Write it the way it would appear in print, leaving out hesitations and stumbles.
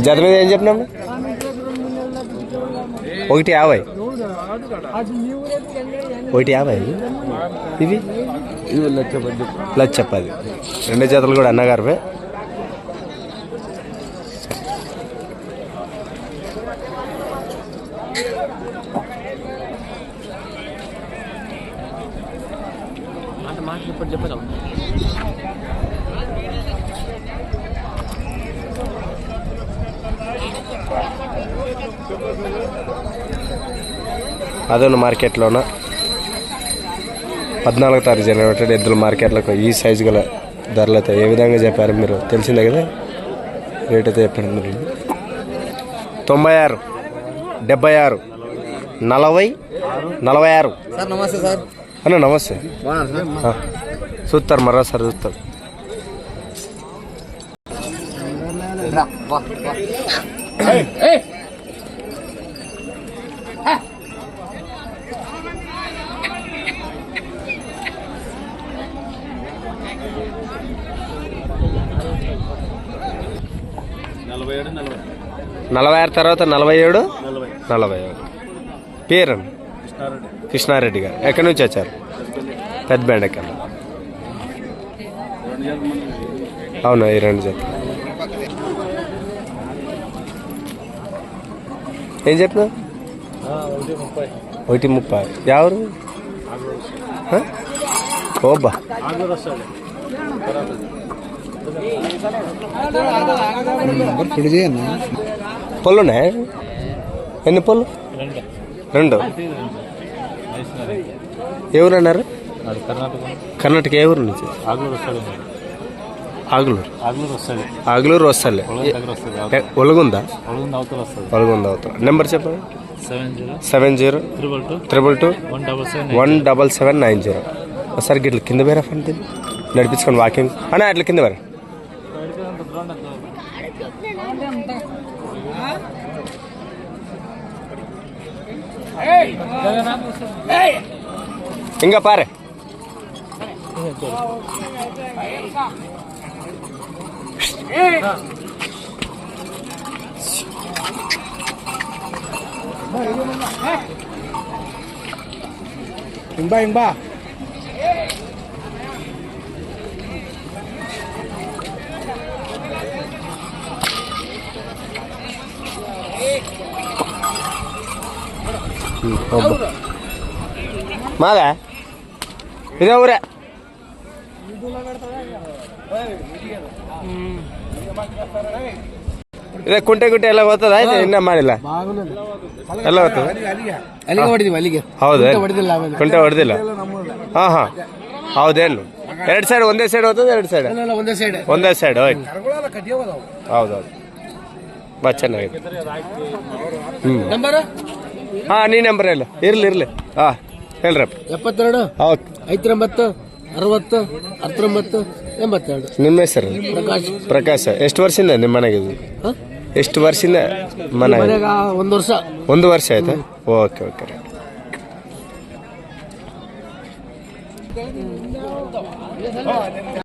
జత మీద ఏం చెప్పినాము? 150. 150 ఇవి 1,10,000. రెండు జతలు కూడా అన్నగారివే. అదొన్న మార్కెట్లోన 14వ తారీఖు జనరేటెడ్ ఎద్దుల మార్కెట్లకు ఈ సైజు గల ధరలు అయితే ఏ విధంగా చెప్పారు మీరు తెలిసిందే కదా. రేట్ అయితే చెప్పండి మీరు. 96, 76, 40, 46. సార్ నమస్తే సార్. అన్న నమస్తే. చూస్తారు మరోసారి చూస్తారు. నలభై 46 తర్వాత 47, 41. పేరు కృష్ణారెడ్డి గారు. ఎక్కడి నుంచి వచ్చారు? పెద్ద బెండకాయ. అవునా? ఈ రెండు జత ఏం చెప్పినా? 1,30. ఎవరు? ఓబ్బా పొల్లు ఉన్నాయా? ఎన్ని పొల్లు? 2. ఎవరు అన్నారు? కర్ణాటక. ఏ ఊరు నుంచి? ఆగులూరు వస్తాలే. ఒలుగుందా? ఒలుగుందా అవుతా. నెంబర్ చెప్పండి. 7032221790. ఒకసారి గిట్ల కింద వేరే ఫండ్ నడిపించుకోండి వాకింగ్ అన్నా. అట్లా కింద వేరే ఇంకా పారే. ఇంబా మాదా? ఇదే ఊరే. ఇదే కుంటే ఎలా పోతుందా? నిన్న మాడిలా ఎలా పోతుంది? ಹೌದು ಕುಂಟೆ ಹೊಡೆದಿಲ್ಲ. ಹೌದೇನು? 2 ಸೈಡ್ ಒಂದೇ ಸೈಡ್ ಹೋಗ್ತದೆ? 2 ಸೈಡ್ ಒಂದೇ ಸೈಡ್ ಹೋಯ್ತು. ಹೌದೌದು ಬಾ ಚೆನ್ನಾಗಿದೆ. ನೀ ನಂಬರ್ ಇಲ್ಲ. ಇರ್ಲಿ ಹೇಳ್ರಪ್ಪ. 72 59 60 19 82. ನಿಮ್ಮ ಹೆಸರು? ಪ್ರಕಾಶ್. ಎಷ್ಟು ವರ್ಷದಿಂದ ನಿಮ್ಮ ಮನೆಗೆ? ಎಷ್ಟು ವರ್ಷದಿಂದ ಮನೆ? 1 ವರ್ಷ. 1 ವರ್ಷ ಆಯ್ತಾ? ಓಕೆ.